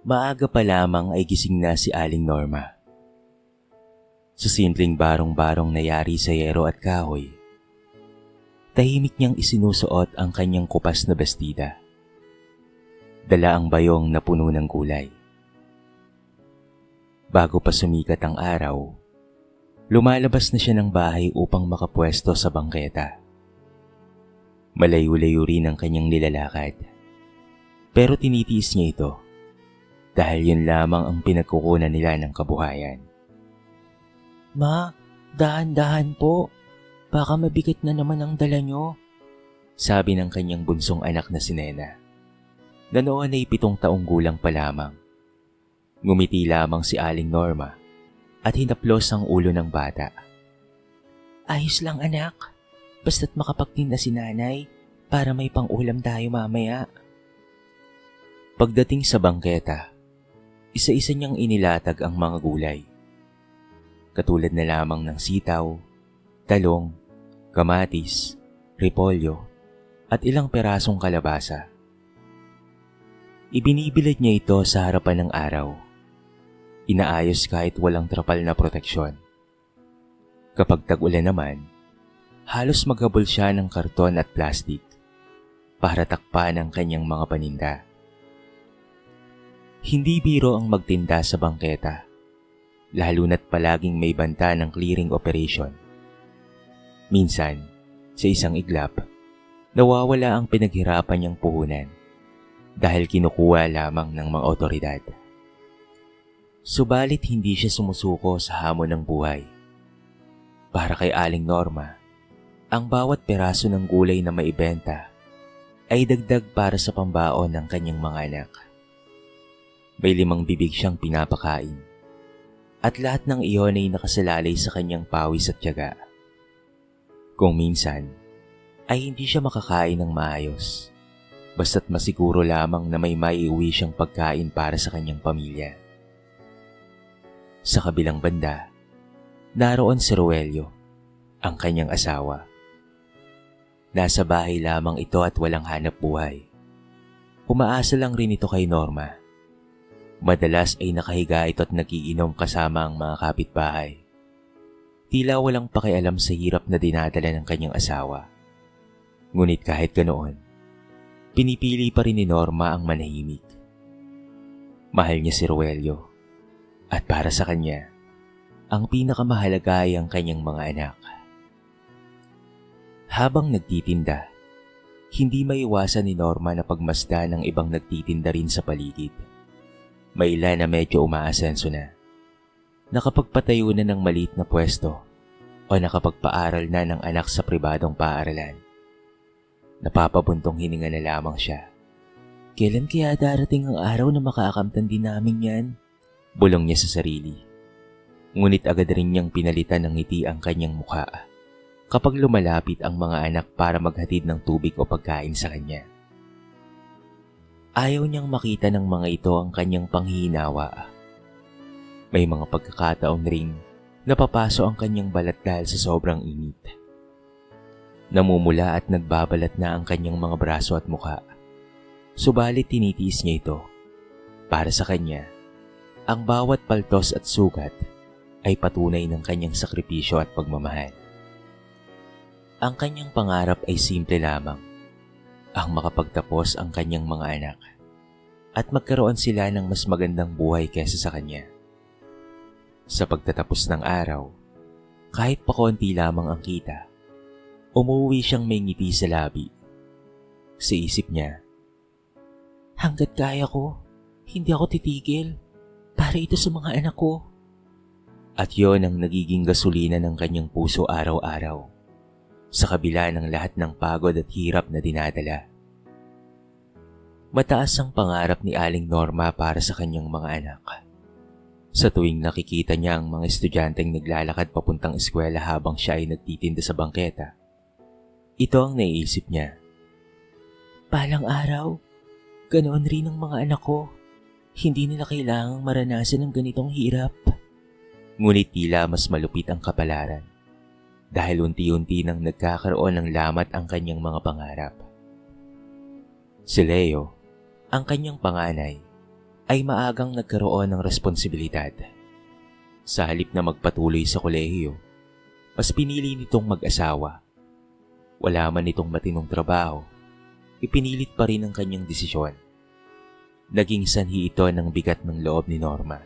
Maaga pa lamang ay gising na si Aling Norma. Sa simpleng barong-barong na yari sa yero at kahoy, tahimik niyang isinusuot ang kanyang kupas na bestida. Dala ang bayong na puno ng gulay. Bago pa sumikat ang araw, lumalabas na siya ng bahay upang makapwesto sa bangketa. Malayo-layo rin ang kanyang nilalakad, pero tinitiis niya ito dahil yun lamang ang pinagkukunan nila ng kabuhayan. Ma, dahan-dahan po. Baka mabigat na naman ang dala nyo. Sabi ng kanyang bunsong anak na si Nena, na noon ay 7 taong gulang pa lamang. Ngumiti lamang si Aling Norma at hinaplos ang ulo ng bata. Ayos lang anak, basta't makapagtinda si nanay para may pang-ulam tayo mamaya. Pagdating sa bangketa, isa-isa niyang inilatag ang mga gulay. Katulad na lamang ng sitaw, talong, kamatis, repolyo, at ilang perasong kalabasa. Ibinibilad niya ito sa harapan ng araw. Inaayos kahit walang trapal na proteksyon. Kapag tag-ulan naman, halos maghabol siya ng karton at plastik para takpan ang kanyang mga paninda. Hindi biro ang magtinda sa bangketa, lalo na't palaging may banta ng clearing operation. Minsan, sa isang iglap, nawawala ang pinaghirapan niyang puhunan dahil kinukuha lamang ng mga otoridad. Subalit hindi siya sumusuko sa hamon ng buhay. Para kay Aling Norma, ang bawat peraso ng gulay na maibenta ay dagdag para sa pambaon ng kanyang mga anak. May 5 bibig siyang pinapakain at lahat ng iyon ay nakasalalay sa kanyang pawis at tiyaga. Kung minsan, ay hindi siya makakain ng maayos, basta't masiguro lamang na may maiuwi siyang pagkain para sa kanyang pamilya. Sa kabilang banda, naroon si Roelio, ang kanyang asawa. Nasa bahay lamang ito at walang hanap buhay. Umaasa lang rin ito kay Norma. Madalas ay nakahiga ito at nagiinom kasama ang mga kapitbahay. Tila walang pakialam sa hirap na dinadala ng kanyang asawa. Ngunit kahit ganoon, pinipili pa rin ni Norma ang manahimik. Mahal niya si Roelio at para sa kanya, ang pinakamahalaga ay ang kanyang mga anak. Habang nagtitinda, hindi maiwasan ni Norma na pagmasdan ng ibang nagtitinda rin sa paligid. May ilan na medyo umaasenso na. Nakapagpatayo na ng maliit na pwesto o nakapagpaaral na ng anak sa pribadong paaralan. Napapabuntong hininga na lamang siya. Kailan kaya darating ang araw na makakamtan din namin yan? Bulong niya sa sarili. Ngunit agad rin niyang pinalitan ng ngiti ang kanyang mukha kapag lumalapit ang mga anak para maghatid ng tubig o pagkain sa kanya. Ayaw niyang makita ng mga ito ang kanyang panghihinawa. May mga pagkakataon ring napapaso ang kanyang balat dahil sa sobrang init. Namumula at nagbabalat na ang kanyang mga braso at mukha. Subalit tinitiis niya ito. Para sa kanya, ang bawat paltos at sugat ay patunay ng kanyang sakripisyo at pagmamahal. Ang kanyang pangarap ay simple lamang. Ang makapagtapos ang kanyang mga anak at magkaroon sila ng mas magandang buhay kaysa sa kanya. Sa pagtatapos ng araw, kahit pa konti lamang ang kita, umuwi siyang may ngiti sa labi. Sa isip niya, hanggat kaya ko, hindi ako titigil para ito sa mga anak ko. At yon ang nagiging gasolina ng kanyang puso araw-araw, sa kabila ng lahat ng pagod at hirap na dinadala. Mataas ang pangarap ni Aling Norma para sa kanyang mga anak. Sa tuwing nakikita niya ang mga estudyanteng naglalakad papuntang eskwela habang siya ay nagtitinda sa bangketa, ito ang naiisip niya. Balang araw, ganoon rin ang mga anak ko. Hindi nila kailangang maranasan ng ganitong hirap. Ngunit tila mas malupit ang kapalaran dahil unti-unti nang nagkakaroon ng lamat ang kanyang mga pangarap. Si Leo, ang kanyang panganay, ay maagang nagkaroon ng responsibilidad. Sa halip na magpatuloy sa kolehiyo, mas pinili nitong mag-asawa. Wala man itong matinong trabaho, ipinilit pa rin ang kanyang desisyon. Naging sanhi ito ng bigat ng loob ni Norma.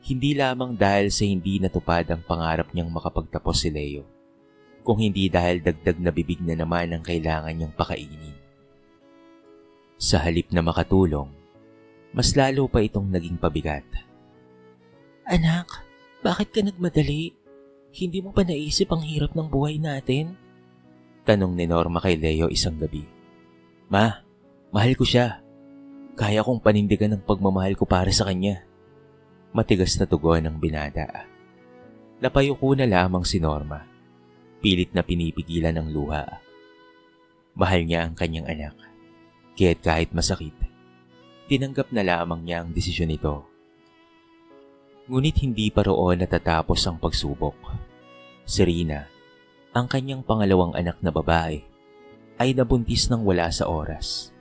Hindi lamang dahil sa hindi natupad ang pangarap niyang makapagtapos si Leo, kung hindi dahil dagdag na bibig na naman ang kailangan niyang pakainin. Sa halip na makatulong, mas lalo pa itong naging pabigat. Anak, bakit ka nagmadali? Hindi mo pa naisip ang hirap ng buhay natin? Tanong ni Norma kay Leo isang gabi. Ma, mahal ko siya. Kaya kong panindigan ang pagmamahal ko para sa kanya. Matigas na tugon ng binata. Napayuko na lamang si Norma. Pilit na pinipigilan ang luha. Mahal niya ang kanyang anak. Kaya't kahit masakit, tinanggap na lamang niya ang desisyon nito. Ngunit hindi pa roon natatapos ang pagsubok. Si Rina, ang kanyang pangalawang anak na babae, ay nabuntis ng wala sa oras.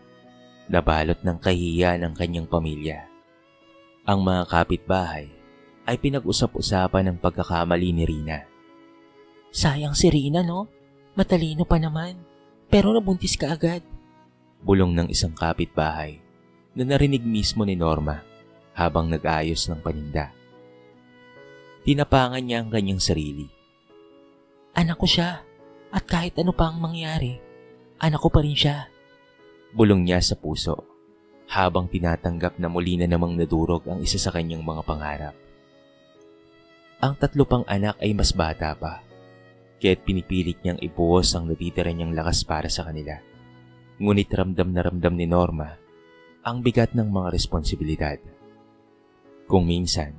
Nabalot ng kahihiyan ang kanyang pamilya. Ang mga kapitbahay ay pinag-usap-usapan ng pagkakamali ni Rina. Sayang si Rina, no? Matalino pa naman. Pero nabuntis ka agad. Bulong ng isang kapitbahay na narinig mismo ni Norma habang nag-ayos ng paninda. Tinapangan niya ang kanyang sarili. Anak ko siya. At kahit ano pa ang mangyari, anak ko pa rin siya. Bulong niya sa puso habang tinatanggap na muli na namang nadurog ang isa sa kanyang mga pangarap. Ang tatlo pang anak ay mas bata pa, kaya't pinipilit niyang ibuhos ang natitira niyang lakas para sa kanila. Ngunit ramdam na ramdam ni Norma ang bigat ng mga responsibilidad. Kung minsan,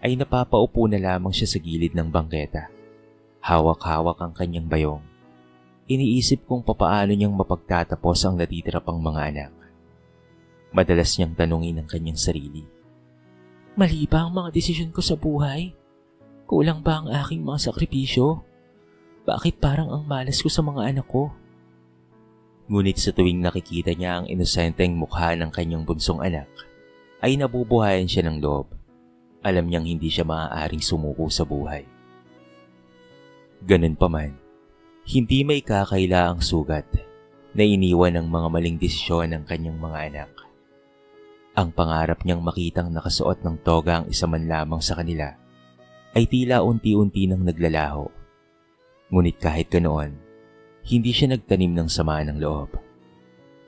ay napapaupo na lamang siya sa gilid ng bangketa. Hawak-hawak ang kanyang bayong. Iniisip kung papaano niyang mapagtatapos ang natitira pang mga anak. Madalas niyang tanungin ang kanyang sarili. Mali ba ang mga desisyon ko sa buhay? Kulang ba ang aking mga sakripisyo? Bakit parang ang malas ko sa mga anak ko? Ngunit sa tuwing nakikita niya ang inosenteng mukha ng kanyang bunsong anak, ay nabubuhayan siya ng loob. Alam niyang hindi siya maaaring sumuko sa buhay. Ganun pa man, hindi may kakailaang sugat na iniwan ng mga maling desisyon ng kanyang mga anak. Ang pangarap niyang makitang nakasuot ng toga ang isa man lamang sa kanila ay tila unti-unti nang naglalaho. Ngunit kahit ganoon, hindi siya nagtanim ng sama ng loob.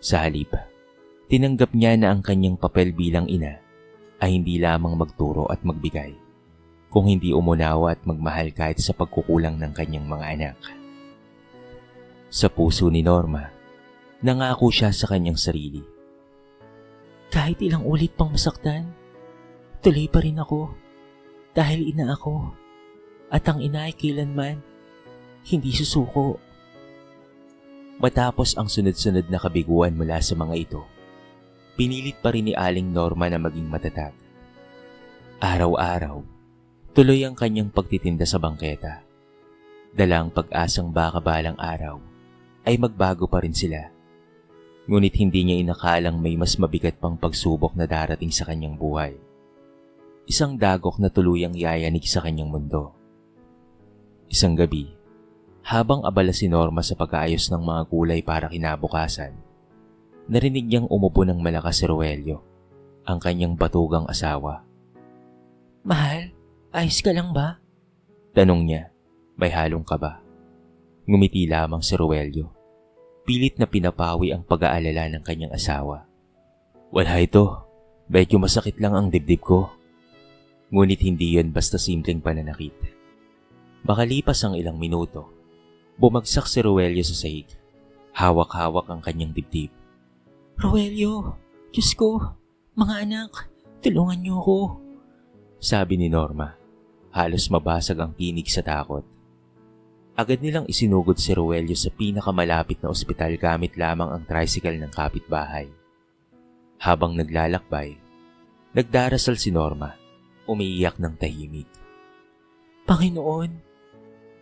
Sa halip, tinanggap niya na ang kanyang papel bilang ina ay hindi lamang magturo at magbigay, kung hindi umunawa at magmahal kahit sa pagkukulang ng kanyang mga anak. Sa puso ni Norma, nangako siya sa kanyang sarili. Kahit ilang ulit pang masaktan, tuloy pa rin ako. Dahil ina ako. At ang ina ay kailanman hindi susuko. Matapos ang sunod-sunod na kabiguan mula sa mga ito, pinilit pa rin ni Aling Norma na maging matatag. Araw-araw, tuloy ang kanyang pagtitinda sa bangketa. Dalang pag-asang baka balang araw ay magbago pa rin sila. Ngunit hindi niya inakalang may mas mabigat pang pagsubok na darating sa kanyang buhay. Isang dagok na tuluyang yayanig sa kanyang mundo. Isang gabi, habang abala si Norma sa pag-aayos ng mga gulay para kinabukasan, narinig niyang umupo ng malakas si Roelio, ang kanyang batugang asawa. Mahal, ayos ka lang ba? Tanong niya, may halong kaba. Ngumiti lamang si Roelio. Pilit na pinapawi ang pag-aalala ng kanyang asawa. Wala ito, medyo masakit lang ang dibdib ko. Ngunit hindi yon basta simpleng pananakit. Makalipas ang ilang minuto, bumagsak si Roelio sa sahig. Hawak-hawak ang kanyang dibdib. Roelio, Diyos ko, mga anak, tulungan niyo ako. Sabi ni Norma, halos mabasag ang tinig sa takot. Agad nilang isinugod si Roelio sa pinakamalapit na ospital gamit lamang ang tricycle ng kapitbahay. Habang naglalakbay, nagdarasal si Norma, umiiyak ng tahimik. Panginoon,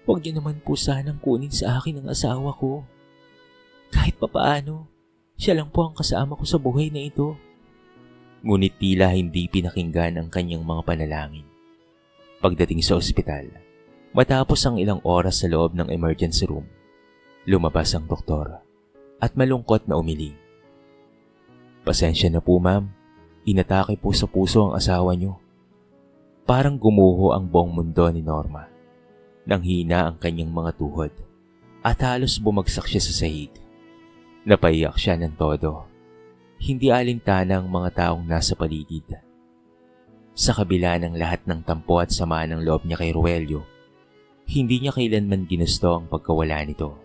huwag niyo naman po sanang kunin sa akin ang asawa ko. Kahit papaano, siya lang po ang kasama ko sa buhay na ito. Ngunit tila hindi pinakinggan ang kanyang mga panalangin. Pagdating sa ospital, matapos ang ilang oras sa loob ng emergency room, lumabas ang doktor at malungkot na umiling. "Pasensya na po ma'am, inatake po sa puso ang asawa niyo." Parang gumuho ang buong mundo ni Norma. Nanghina ang kanyang mga tuhod at halos bumagsak siya sa sahig. Napaiyak siya ng todo. Hindi alintana ang mga taong nasa paligid. Sa kabila ng lahat ng tampo at sama ng loob niya kay Roelio, hindi niya kailanman ginusto ang pagkawala nito.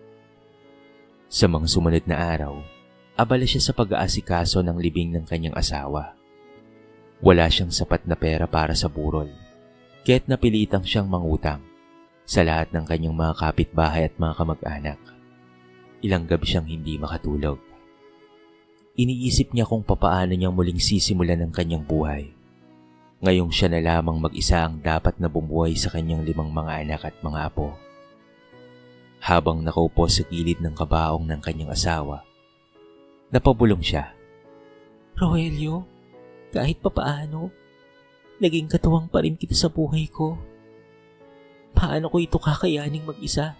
Sa mga sumunod na araw, abala siya sa pag-aasikaso ng libing ng kanyang asawa. Wala siyang sapat na pera para sa burol, kaya't napilitang siyang mangutang sa lahat ng kanyang mga kapitbahay at mga kamag-anak. Ilang gabi siyang hindi makatulog. Iniisip niya kung papaano niyang muling sisimulan ang kanyang buhay. Ngayong siya na lamang mag-isa ang dapat na bumuhay sa kanyang 5 mga anak at mga apo. Habang nakaupo sa gilid ng kabaong ng kanyang asawa, napabulong siya. Roelio, kahit papaano, naging katuwang pa rin kita sa buhay ko. Paano ko ito kakayaning mag-isa?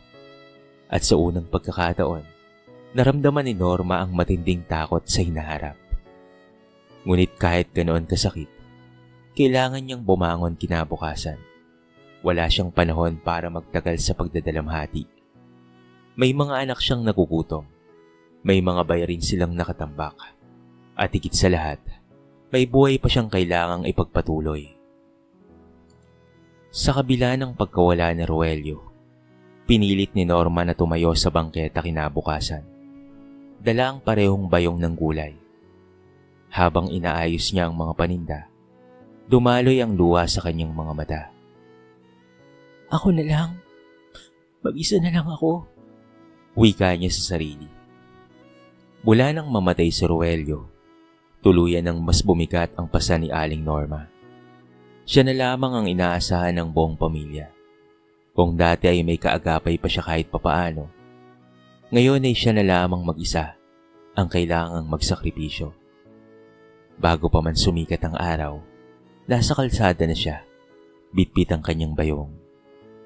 At sa unang pagkakataon, naramdaman ni Norma ang matinding takot sa hinaharap. Ngunit kahit ganoon kasakit, kailangan niyang bumangon kinabukasan. Wala siyang panahon para magtagal sa pagdadalamhati. May mga anak siyang nagugutom. May mga bayarin silang nakatambak. At higit sa lahat, may buhay pa siyang kailangang ipagpatuloy. Sa kabila ng pagkawala ni Roelio, pinilit ni Norma na tumayo sa bangketa kinabukasan. Dala ang parehong bayong ng gulay. Habang inaayos niya ang mga paninda, dumaloy ang luha sa kanyang mga mata. Ako na lang. Mag-isa na lang ako. Wika niya sa sarili. Mula nang mamatay si Roelio, tuluyan ng mas bumigat ang pasa ni Aling Norma. Siya na lamang ang inaasahan ng buong pamilya. Kung dati ay may kaagapay pa siya kahit papaano, ngayon ay siya na lamang mag-isa ang kailangang magsakripisyo. Bago pa man sumikat ang araw, nasa kalsada na siya, bitbit ang kanyang bayong.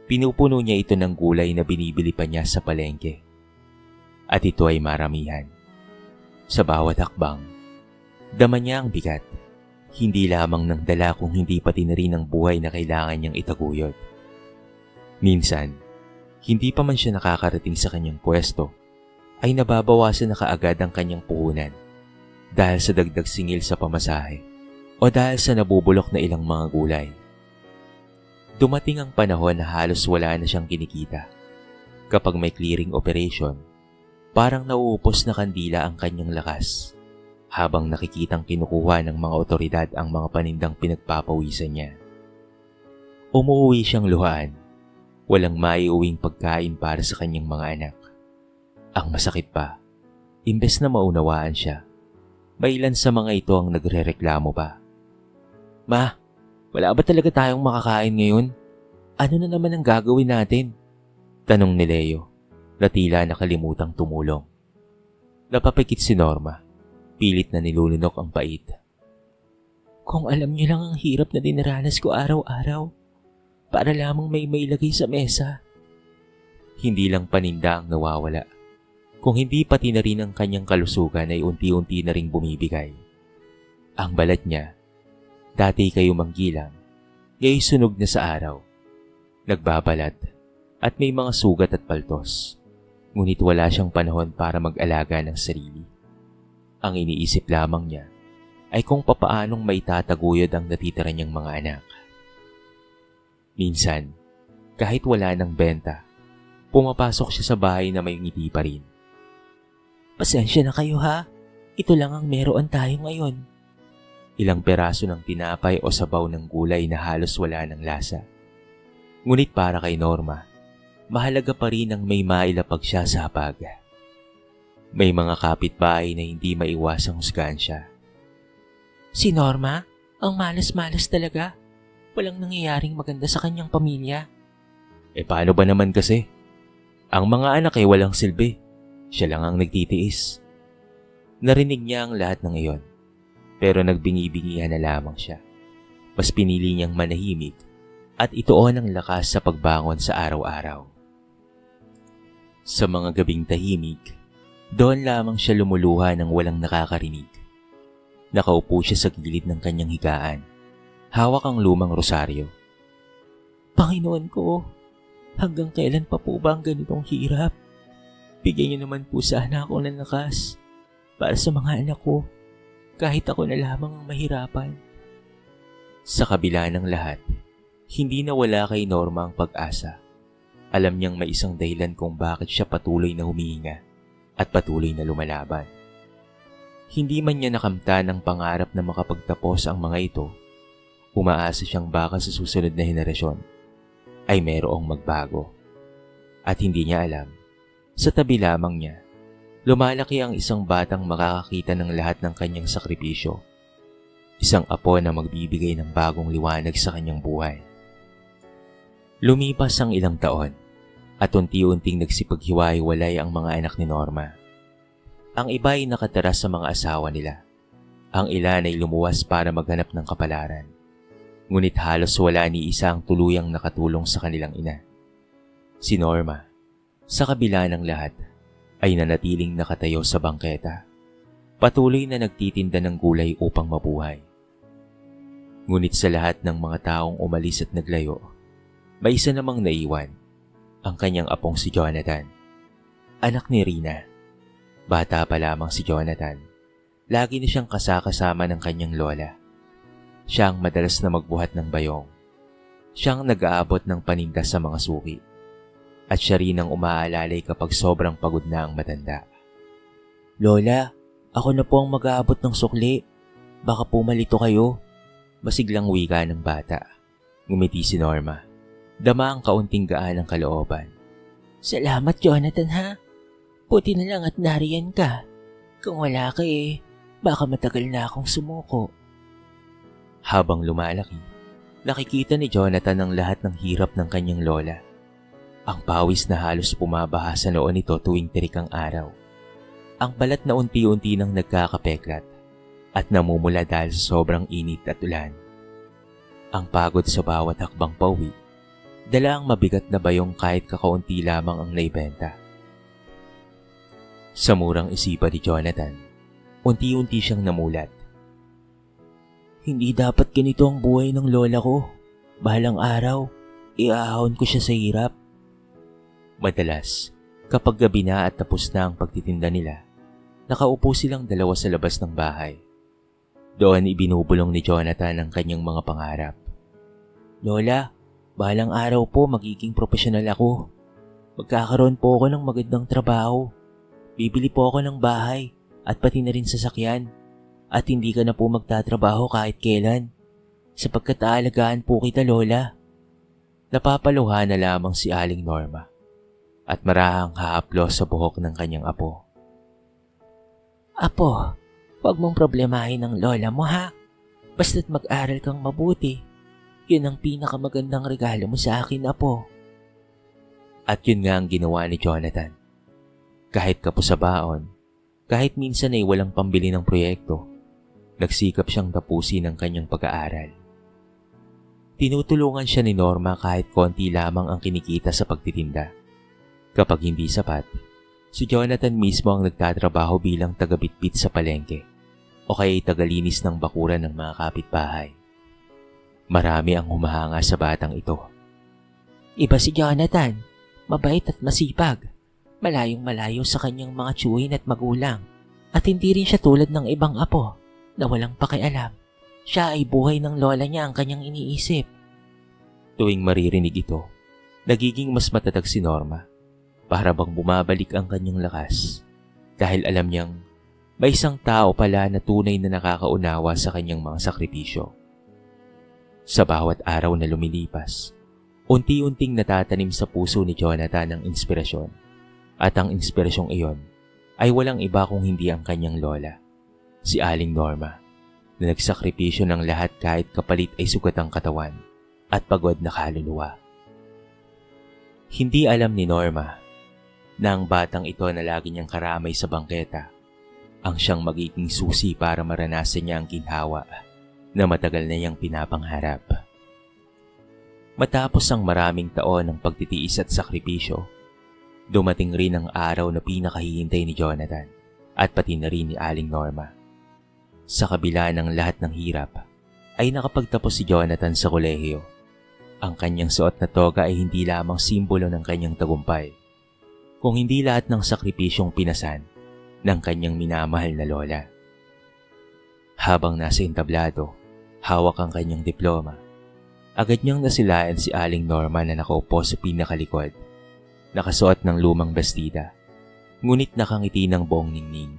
Pinupuno niya ito ng gulay na binibili pa niya sa palengke. At ito ay maramihan. Sa bawat hakbang, dama niya ang bigat. Hindi lamang ng dala kung hindi pati na rin ang buhay na kailangan niyang itaguyod. Minsan, hindi pa man siya nakakarating sa kanyang pwesto, ay nababawasan na kaagad ang kanyang puhunan dahil sa dagdag singil sa pamasahe o dahil sa nabubulok na ilang mga gulay. Dumating ang panahon na halos wala na siyang kinikita. Kapag may clearing operation, parang nauupos na kandila ang kanyang lakas habang nakikitang kinukuha ng mga otoridad ang mga panindang pinagpapawisan niya. Umuwi siyang luhaan. Walang maiuwing pagkain para sa kanyang mga anak. Ang masakit pa, imbes na maunawaan siya, may ilan sa mga ito ang nagrereklamo pa. "Ma, wala ba talaga tayong makakain ngayon? Ano na naman ang gagawin natin?" Tanong ni Leo, na tila nakalimutang tumulong. Napapikit si Norma, pilit na nilulunok ang pait. Kung alam niyo lang ang hirap na dinaranas ko araw-araw, para lamang may mailagay sa mesa. Hindi lang paninda ang nawawala, kung hindi pati na rin ang kanyang kalusugan ay unti-unti na ring bumibigay. Ang balat niya, dati kayo manggilang, ngayon sunog na sa araw. Nagbabalat at may mga sugat at paltos, ngunit wala siyang panahon para mag-alaga ng sarili. Ang iniisip lamang niya ay kung papaanong maitataguyod ang natitira niyang mga anak. Minsan, kahit wala ng benta, pumapasok siya sa bahay na may ngiti pa rin. Pasensya na kayo ha, ito lang ang meron tayo ngayon. Ilang peraso ng tinapay o sabaw ng gulay na halos wala ng lasa. Ngunit para kay Norma, mahalaga pa rin ang may mailapag siya sa hapag. May mga kapitbahay na hindi maiwasang husgahan siya. Si Norma, ang malas-malas talaga. Walang nangyayaring maganda sa kanyang pamilya. Paano ba naman kasi? Ang mga anak ay walang silbi. Siya lang ang nagtitiis. Narinig niya ang lahat ng iyon. Pero nagbingi-bingihan na lamang siya. Mas pinili niyang manahimik at ituon ang lakas sa pagbangon sa araw-araw. Sa mga gabing tahimik, doon lamang siya lumuluha ng walang nakakarinig. Nakaupo siya sa gilid ng kanyang higaan. Hawak ang lumang rosaryo. Panginoon ko, hanggang kailan pa po ba ang ganitong hirap? Bigyan niyo naman po sana ako ng lakas para sa mga anak ko, kahit ako na lamang ang mahirapan. Sa kabila ng lahat, hindi nawala kay Norma ang pag-asa. Alam niyang may isang dahilan kung bakit siya patuloy na humihinga at patuloy na lumalaban. Hindi man niya nakamtan ang pangarap na makapagtapos ang mga ito, umaasa siyang baka sa susunod na henerasyon ay mayroong magbago. At hindi niya alam, sa tabi lamang niya, lumalaki ang isang batang makakakita ng lahat ng kanyang sakripisyo. Isang apo na magbibigay ng bagong liwanag sa kanyang buhay. Lumipas ang ilang taon at unti-unting nagsipaghiwa-hiwalay ang mga anak ni Norma. Ang iba ay nakatira sa mga asawa nila. Ang ilan ay lumuwas para maghanap ng kapalaran. Ngunit halos wala ni isa ang tuluyang nakatulong sa kanilang ina. Si Norma, sa kabila ng lahat, ay nanatiling nakatayo sa bangketa. Patuloy na nagtitinda ng gulay upang mabuhay. Ngunit sa lahat ng mga taong umalis at naglayo, may isa namang naiwan, ang kanyang apong si Jonathan. Anak ni Rina. Bata pa lamang si Jonathan. Lagi na siyang kasakasama ng kanyang lola. Siya ang madalas na magbuhat ng bayong. Siya ang nag-aabot ng paninda sa mga suki. At siya rin ang umaalalay kapag sobrang pagod na ang matanda. Lola, ako na po ang mag-aabot ng sukli. Baka po malito kayo. Masiglang wika ng bata. Ngumiti si Norma. Dama ang kaunting gaan ng kalooban. Salamat, Jonathan, ha? Buti na lang at nariyan ka. Kung wala ka baka matagal na akong sumuko. Habang lumalaki, nakikita ni Jonathan ang lahat ng hirap ng kanyang lola. Ang pawis na halos pumabaha sa noo nito tuwing tirik ang araw. Ang balat na unti-unti nang nagkakapeklat at namumula dahil sa sobrang init at ulan. Ang pagod sa bawat hakbang pauwi, dala ang mabigat na bayong kahit kakaunti lamang ang naibenta. Sa murang isipan ni Jonathan, unti-unti siyang namulat. Hindi dapat ganito ang buhay ng lola ko. Bahalang araw, iahon ko siya sa hirap. Madalas, kapag gabi na at tapos na ang pagtitinda nila, nakaupo silang dalawa sa labas ng bahay. Doon ibinubulong ni Jonathan ang kanyang mga pangarap. Lola, bahalang araw po magiging profesional ako. Magkakaroon po ako ng magandang trabaho. Bibili po ako ng bahay at pati na rin sasakyan. At hindi ka na po magtatrabaho kahit kailan. Sapagkat aalagaan po kita, Lola. Napapaluha na lamang si Aling Norma at marahang haaplos sa buhok ng kanyang apo. Apo, huwag mong problemahin ang lola mo, ha? Basta't mag-aral kang mabuti. Yun ang pinakamagandang regalo mo sa akin, Apo. At yun nga ang ginawa ni Jonathan. Kahit kapos sa baon, kahit minsan ay walang pambili ng proyekto, nagsikap siyang tapusin ang kanyang pag-aaral. Tinutulungan siya ni Norma kahit konti lamang ang kinikita sa pagtitinda. Kapag hindi sapat, si Jonathan mismo ang nagtatrabaho bilang tagabitbit sa palengke o kaya tagalinis ng bakuran ng mga kapitbahay. Marami ang humahanga sa batang ito. Iba si Jonathan, mabait at masipag, malayong malayo sa kanyang mga tiyuhin at magulang, at hindi rin siya tulad ng ibang apo na walang pakialam. Siya ay buhay ng lola niya ang kanyang iniisip. Tuwing maririnig ito, nagiging mas matatag si Norma. Para bang bumabalik ang kanyang lakas dahil alam niyang may isang tao pala na tunay na nakakaunawa sa kanyang mga sakripisyo. Sa bawat araw na lumilipas, unti-unting natatanim sa puso ni Jonathan ang inspirasyon. At ang inspirasyong iyon ay walang iba kung hindi ang kanyang lola, si Aling Norma, na nagsakripisyo ng lahat kahit kapalit ay sugat ang katawan at pagod na kaluluwa. Hindi alam ni Norma na ang batang ito na lagi niyang karamay sa bangketa ang siyang magiging susi para maranasan niya ang ginhawa na matagal na niyang pinapangarap. Matapos ang maraming taon ng pagtitiis at sakripisyo, dumating rin ang araw na pinakahihintay ni Jonathan at pati na rin ni Aling Norma. Sa kabila ng lahat ng hirap, ay nakapagtapos si Jonathan sa kolehiyo. Ang kanyang suot na toga ay hindi lamang simbolo ng kanyang tagumpay, kung hindi lahat ng sakripisyong pinasan ng kanyang minamahal na lola. Habang nasa entablado, hawak ang kanyang diploma, agad niyang nasilayan si Aling Norma na nakaupo sa pinakalikod, nakasuot ng lumang bestida, ngunit nakangiti ng buong ningning.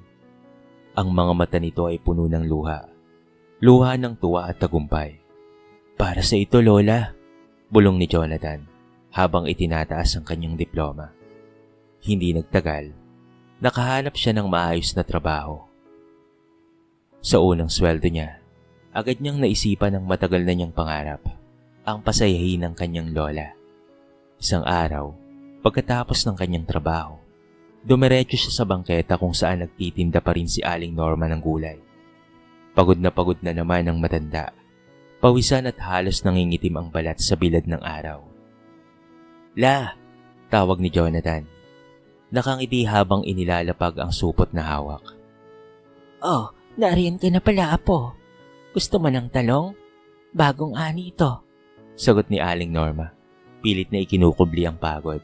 Ang mga mata nito ay puno ng luha ng tuwa at tagumpay. "Para sa ito, Lola," bulong ni Jonathan habang itinataas ang kanyang diploma. Hindi nagtagal, nakahanap siya ng maayos na trabaho. Sa unang sweldo niya, agad niyang naisipan ang matagal na niyang pangarap, ang pasayahin ng kanyang lola. Isang araw, pagkatapos ng kanyang trabaho, dumiretso siya sa bangketa kung saan nagtitinda pa rin si Aling Norma ng gulay. Pagod na naman ang matanda. Pawisan at halos nangingitim ang balat sa bilad ng araw. "La!" tawag ni Jonathan. Nakangiti habang inilalapag ang supot na hawak. "Oh, nariyan ka na pala, Apo. Gusto mo ng talong? Bagong ani ito," sagot ni Aling Norma. Pilit na ikinukubli ang pagod.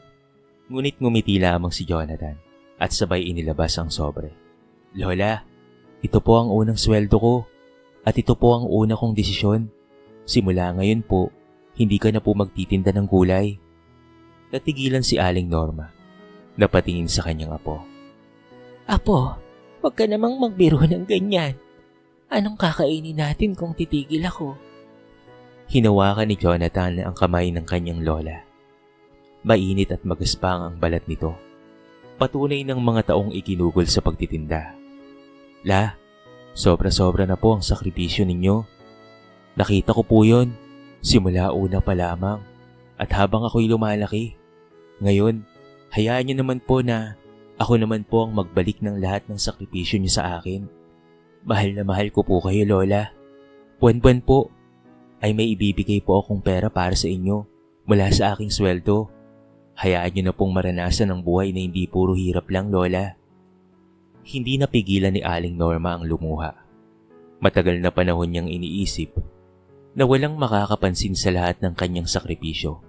Ngunit ngumiti lamang si Jonathan at sabay inilabas ang sobre. "Lola, ito po ang unang sweldo ko at ito po ang una kong desisyon. Simula ngayon po, hindi ka na po magtitinda ng gulay." Natigilan si Aling Norma. Napatingin sa kanyang apo. "Apo, huwag ka namang magbiro ng ganyan. Anong kakainin natin kung titigil ako?" Hinawakan ni Jonathan ang kamay ng kanyang lola. Mainit at magaspang ang balat nito. Patunay ng mga taong iginugol sa pagtitinda. "La, sobra-sobra na po ang sakripisyo ninyo. Nakita ko po yun, simula una pa lamang at habang ako'y lumalaki. Ngayon, hayaan niyo naman po na ako naman po ang magbalik ng lahat ng sakripisyo niyo sa akin. Mahal na mahal ko po kayo, Lola. Buwan-buwan po ay may ibibigay po akong pera para sa inyo mula sa aking sweldo. Hayaan niyo na pong maranasan ang buhay na hindi puro hirap lang, Lola." Hindi napigilan ni Aling Norma ang lumuha. Matagal na panahon niyang iniisip na walang makakapansin sa lahat ng kanyang sakripisyo.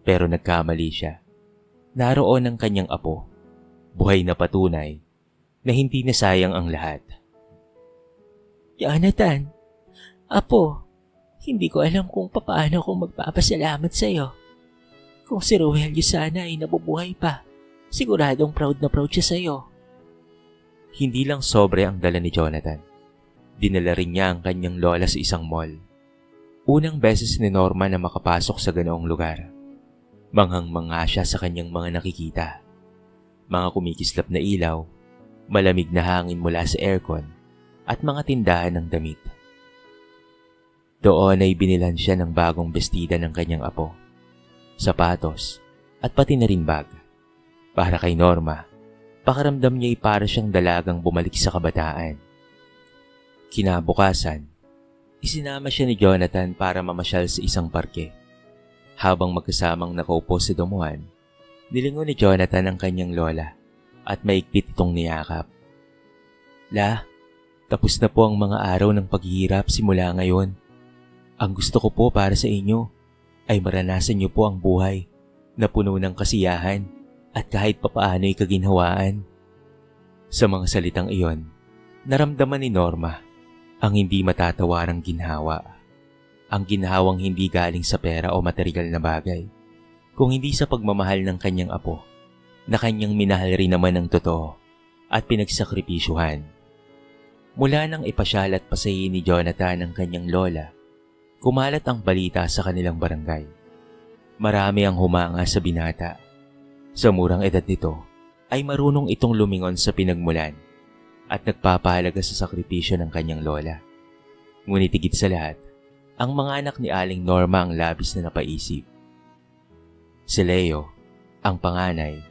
Pero nagkamali siya. Naroon ang kanyang apo, buhay na patunay na hindi nasayang ang lahat. "Jonathan, Apo, hindi ko alam kung paano ako magpapasalamat sa iyo. Kung si Rogelio sana ay nabubuhay pa, siguradong proud na proud siya sa iyo." Hindi lang sobre ang dala ni Jonathan. Dinala rin niya ang kanyang lola sa isang mall. Unang beses ni Norma na makapasok sa ganoong lugar. Manghang-mangha siya sa kanyang mga nakikita. Mga kumikislap na ilaw, malamig na hangin mula sa aircon, at mga tindahan ng damit. Doon ay binilan siya ng bagong bestida ng kanyang apo, sapatos, at pati na rin bag. Para kay Norma, pakiramdam niya ay para siyang dalagang bumalik sa kabataan. Kinabukasan, isinama siya ni Jonathan para mamasyal sa isang parke. Habang magkasamang nakaupo sa dumuhan, nilingon ni Jonathan ang kanyang lola at maigpit itong niyakap. "La, tapos na po ang mga araw ng paghihirap simula ngayon. Ang gusto ko po para sa inyo ay maranasan niyo po ang buhay na puno ng kasiyahan at kahit papaano ay kaginhawaan." Sa mga salitang iyon, naramdaman ni Norma ang hindi matatawarang ginhawa. Ang ginhawang hindi galing sa pera o material na bagay, kung hindi sa pagmamahal ng kanyang apo, na kanyang minahal rin naman ng totoo at pinagsakripisyuhan. Mula nang ipasyal at pasayin ni Jonathan ang kanyang lola, kumalat ang balita sa kanilang barangay. Marami ang humanga sa binata. Sa murang edad nito, ay marunong itong lumingon sa pinagmulan at nagpapahalaga sa sakripisyo ng kanyang lola. Ngunit higit sa lahat, ang mga anak ni Aling Norma ang labis na napaisip. Si Leo, ang panganay,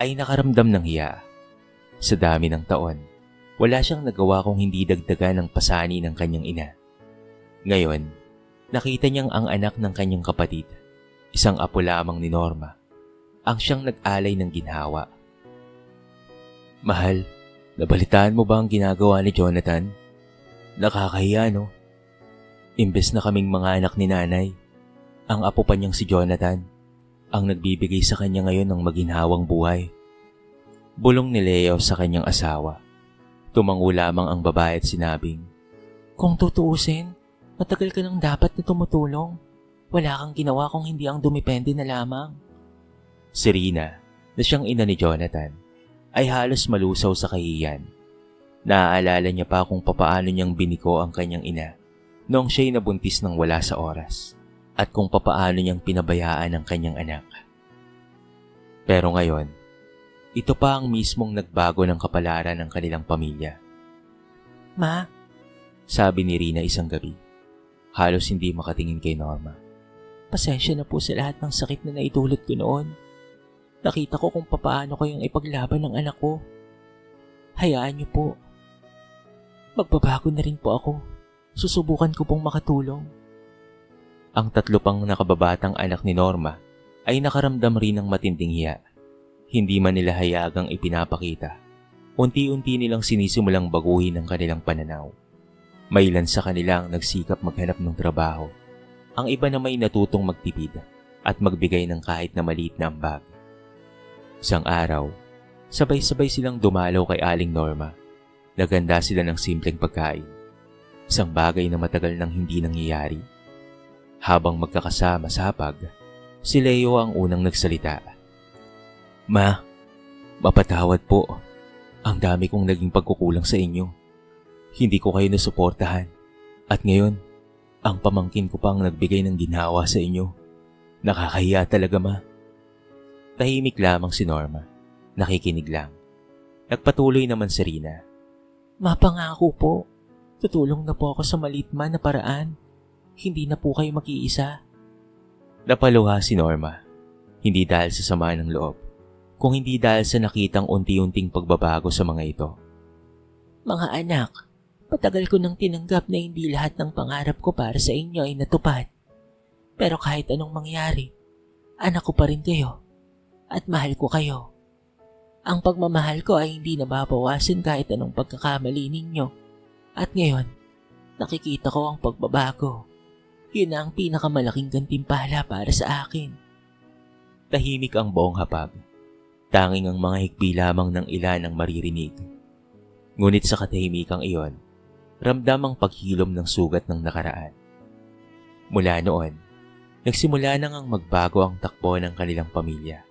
ay nakaramdam ng hiya. Sa dami ng taon, Wala siyang nagawa kung hindi dagdagan ng pasani ng kanyang ina. Ngayon, nakita niyang ang anak ng kanyang kapatid, isang apo lamang ni Norma, ang siyang nag-alay ng ginhawa. Mahal, nabalitaan mo ba ang ginagawa ni Jonathan? Nakakahiya, no? Imbes na kaming mga anak ni nanay, ang apo pa niyang si Jonathan, ang nagbibigay sa kanya ngayon ng maginhawang buhay. Bulong ni Leo sa kanyang asawa. Tumango lamang ang babae at sinabing, Kung tutuusin, matagal ka nang dapat na tumutulong. Wala kang ginawa kung hindi ang dumipende na lamang. Si Rina, na siyang ina ni Jonathan, ay halos malusaw sa kahiyan. Naaalala niya pa kung papaano niyang biniko ang kanyang ina noong siya'y nabuntis ng wala sa oras at kung papaano niyang pinabayaan ang kanyang anak. Pero ngayon, ito pa ang mismong nagbago ng kapalaran ng kanilang pamilya. Ma, Sabi ni Rina isang gabi, halos hindi makatingin kay Norma. pasensya na po sa lahat ng sakit na naidulot ko noon. Nakita ko kung papaano kayong ipaglaban ng anak ko. Hayaan niyo po. Magbabago na rin po ako. Susubukan ko pong makatulong. Ang tatlo pang nakababatang anak ni Norma ay nakaramdam rin ng matinding hiya. Hindi man nila hayagang ipinapakita. Unti-unti nilang sinisimulang baguhin ang kanilang pananaw. May ilan sa kanila ang nagsikap maghanap ng trabaho. Ang iba na may natutong magtipid at magbigay ng kahit na maliit na ambag. Isang araw, sabay-sabay silang dumalaw kay Aling Norma. Naganda sila ng simpleng pagkain. Isang bagay na matagal nang hindi nangyayari. Habang magkakasama sa hapag, si Leo ang unang nagsalita. Ma, mapatawad po. Ang dami kong naging pagkukulang sa inyo. Hindi ko kayo nasuportahan. At ngayon, ang pamangkin ko pang nagbigay ng ginhawa sa inyo. Nakakahiya talaga, ma. Tahimik lamang si Norma. Nakikinig lang. Nagpatuloy naman si Rina. Mapangako po. Tutulong na po ako sa maliit man na paraan. Hindi na po kayo mag-iisa. Napaluha si Norma. Hindi dahil sa sama ng loob, kung hindi dahil sa nakitang unti-unting pagbabago sa mga ito. Mga anak, patagal ko nang tinanggap na hindi lahat ng pangarap ko para sa inyo ay natupad. Pero kahit anong mangyari, anak ko pa rin kayo. At mahal ko kayo. Ang pagmamahal ko ay hindi nababawasan kahit anong pagkakamali ninyo. At ngayon, nakikita ko ang pagbabago. Yun na ang pinakamalaking gantimpala para sa akin. Tahimik ang buong hapag. Tanging ang mga higpi lamang ng ilan ang maririnig. Ngunit sa katahimikang iyon, ramdam ang paghilom ng sugat ng nakaraan. Mula noon, nagsimula nang magbago ang takbo ng kanilang pamilya.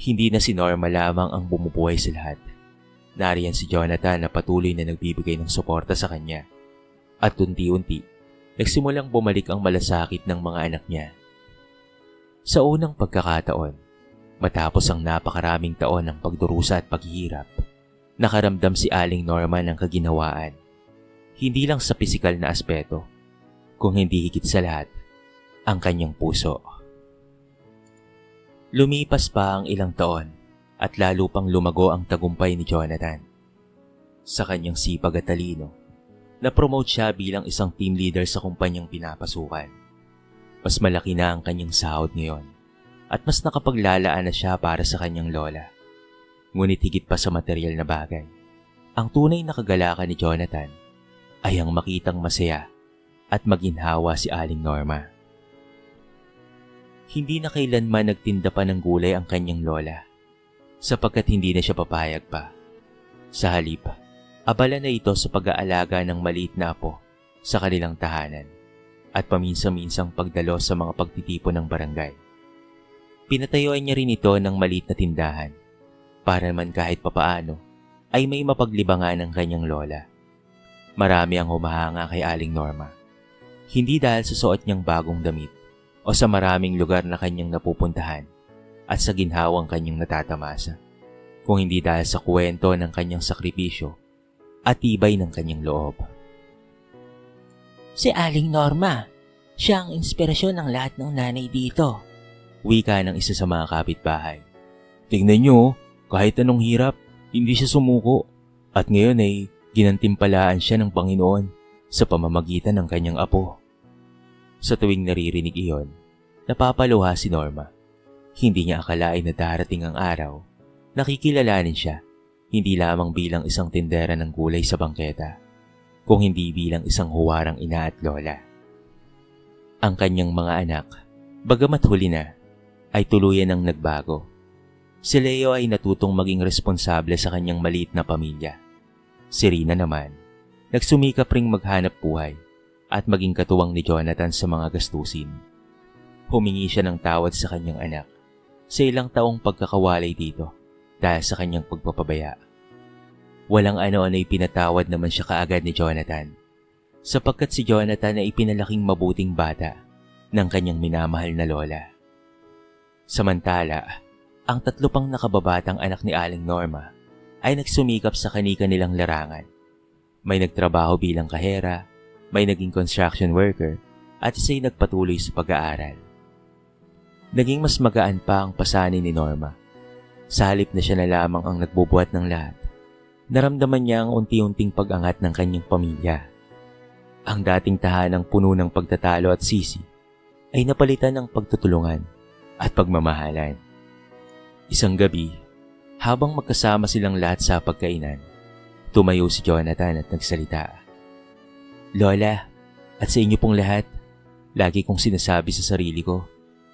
Hindi na si Norma lamang ang bumubuhay sa lahat. Nariyan si Jonathan na patuloy na nagbibigay ng suporta sa kanya. At unti-unti, nagsimulang bumalik ang malasakit ng mga anak niya. Sa unang pagkakataon, matapos ang napakaraming taon ng pagdurusa at paghihirap, nakaramdam si Aling Norma ng kaginhawaan. Hindi lang sa pisikal na aspeto, kung hindi higit sa lahat, ang kanyang puso. Lumipas pa ang ilang taon at lalo pang lumago ang tagumpay ni Jonathan. Sa kanyang sipag at talino, na-promote siya bilang isang team leader sa kumpanyang pinapasukan. Mas malaki na ang kanyang sahod ngayon at mas nakapaglalaan na siya para sa kanyang lola. Ngunit higit pa sa material na bagay, ang tunay na kagalakan ni Jonathan ay ang makitang masaya at maginhawa si Aling Norma. Hindi na kailanman nagtinda pa ng gulay ang kanyang lola, sapagkat hindi na siya papayag pa. Sa halip, abala na ito sa pag-aalaga ng maliit na apo sa kanilang tahanan at paminsan-minsang pagdalo sa mga pagtitipon ng barangay. Pinatayuan niya rin ito ng maliit na tindahan para man kahit papaano ay may mapaglibangan ng kanyang lola. Marami ang humahanga kay Aling Norma. Hindi dahil sa suot niyang bagong damit o sa maraming lugar na kanyang napupuntahan at sa ginhawang kanyang natatamasa, kung hindi dahil sa kwento ng kanyang sakripisyo at tibay ng kanyang loob. Si Aling Norma, siya ang inspirasyon ng lahat ng nanay dito. Wika ng isa sa mga kapitbahay. Tingnan niyo, kahit anong hirap, hindi siya sumuko. At ngayon ay ginantimpalaan siya ng Panginoon sa pamamagitan ng kanyang apo. Sa tuwing naririnig iyon, napapaluha si Norma. Hindi niya akalain na darating ang araw, nakikilalanin siya hindi lamang bilang isang tindera ng gulay sa bangketa, kung hindi bilang isang huwarang ina at lola. Ang kanyang mga anak, bagamat huli na, ay tuluyan ng nagbago. Si Leo ay natutong maging responsable sa kanyang maliit na pamilya. Si Rina naman, nagsumikap ring maghanap buhay at maging katuwang ni Jonathan sa mga gastusin. Humingi siya ng tawad sa kanyang anak sa ilang taong pagkakawalay dito dahil sa kanyang pagpapabaya. Walang ano-ano ay pinatawad naman siya kaagad ni Jonathan sapagkat si Jonathan ay ipinalaking mabuting bata ng kanyang minamahal na lola. Samantala, ang 3 pang nakababatang anak ni Aling Norma ay nagsumikap sa kani-kanilang larangan. May nagtrabaho bilang kahera, may naging construction worker, at isa'y nagpatuloy sa pag-aaral. Naging mas magaan pa ang pasanin ni Norma. Sa halip na siya na lamang ang nagbubuhat ng lahat, naramdaman niya ang unti-unting pag-angat ng kanyang pamilya. Ang dating tahanang puno ng pagtatalo at sisi ay napalitan ng pagtutulungan at pagmamahalan. Isang gabi, habang magkasama silang lahat sa pagkainan, tumayo si Jonathan at nagsalita. Lola, at sa inyo pong lahat, lagi kong sinasabi sa sarili ko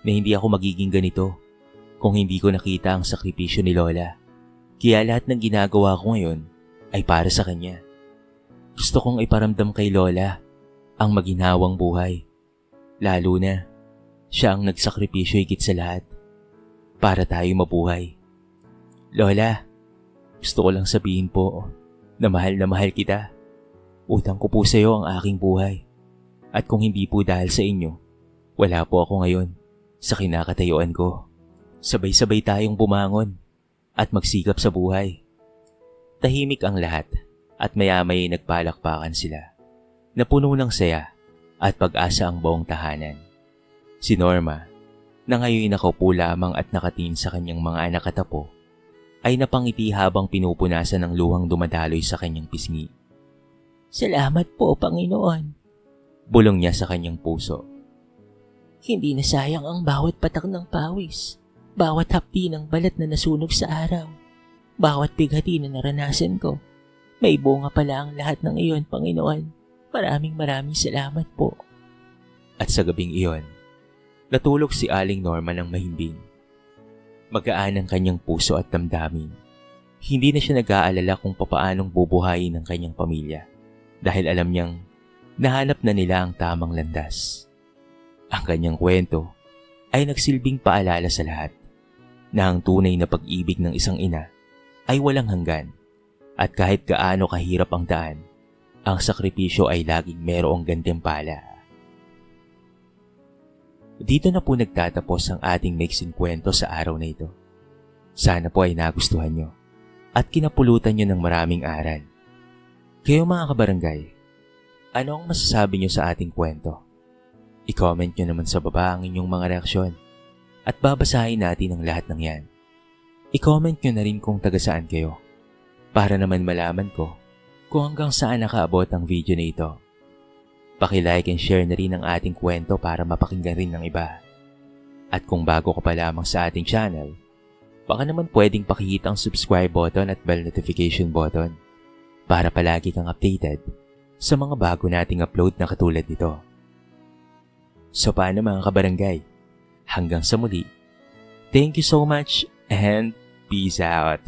na hindi ako magiging ganito kung hindi ko nakita ang sakripisyo ni Lola. Kaya lahat ng ginagawa ko ngayon ay para sa kanya. Gusto kong iparamdam kay Lola ang maginhawang buhay. Lalo na, siya ang nagsakripisyo higit sa lahat para tayo mabuhay. Lola, gusto ko lang sabihin po na mahal kita. Utang ko po sa iyo ang aking buhay. At kung hindi po dahil sa inyo, wala po ako ngayon sa kinakatayuan ko. Sabay-sabay tayong bumangon at magsikap sa buhay. Tahimik ang lahat at maya-maya nagpalakpakan sila. Napuno ng saya at pag-asa ang buong tahanan. Si Norma, na ngayon nakaupo lamang at nakatingin sa kanyang mga anak at apo, ay napangiti habang pinupunasan ng luhang dumadaloy sa kanyang pisngi. Salamat po, Panginoon. Bulong niya sa kanyang puso. Hindi na sayang ang bawat patak ng pawis, bawat hapdi ng balat na nasunog sa araw, bawat bighati na naranasan ko. May bunga pala ang lahat ng iyon, Panginoon. Maraming salamat po. At sa gabing iyon, natulog si Aling Norma ng mahimbing. Magaan ang kanyang puso at damdamin. Hindi na siya nag-aalala kung papaanong bubuhayin ang kanyang pamilya dahil alam niyang nahanap na nila ang tamang landas. Ang kanyang kwento ay nagsilbing paalala sa lahat na ang tunay na pag-ibig ng isang ina ay walang hanggan at kahit gaano kahirap ang daan, ang sakripisyo ay laging merong gantimpala. Dito na po nagtatapos ang ating mixing kwento sa araw na ito. Sana po ay nagustuhan nyo at kinapulutan nyo ng maraming aral. Kayo mga kabarangay, ano ang masasabi nyo sa ating kwento? I-comment nyo naman sa baba ang inyong mga reaksyon at babasahin natin ang lahat ng yan. I-comment nyo na rin kung taga saan kayo para naman malaman ko kung hanggang saan nakaabot ang video na ito. Paki-like and share na rin ang ating kwento para mapakinggan rin ng iba. At kung bago ka pa lamang sa ating channel, baka naman pwedeng pakihit ang subscribe button at bell notification button para palagi kang updated sa mga bago nating upload na katulad nito. So paano mga kabarangay? Hanggang sa muli. Thank you so much and peace out.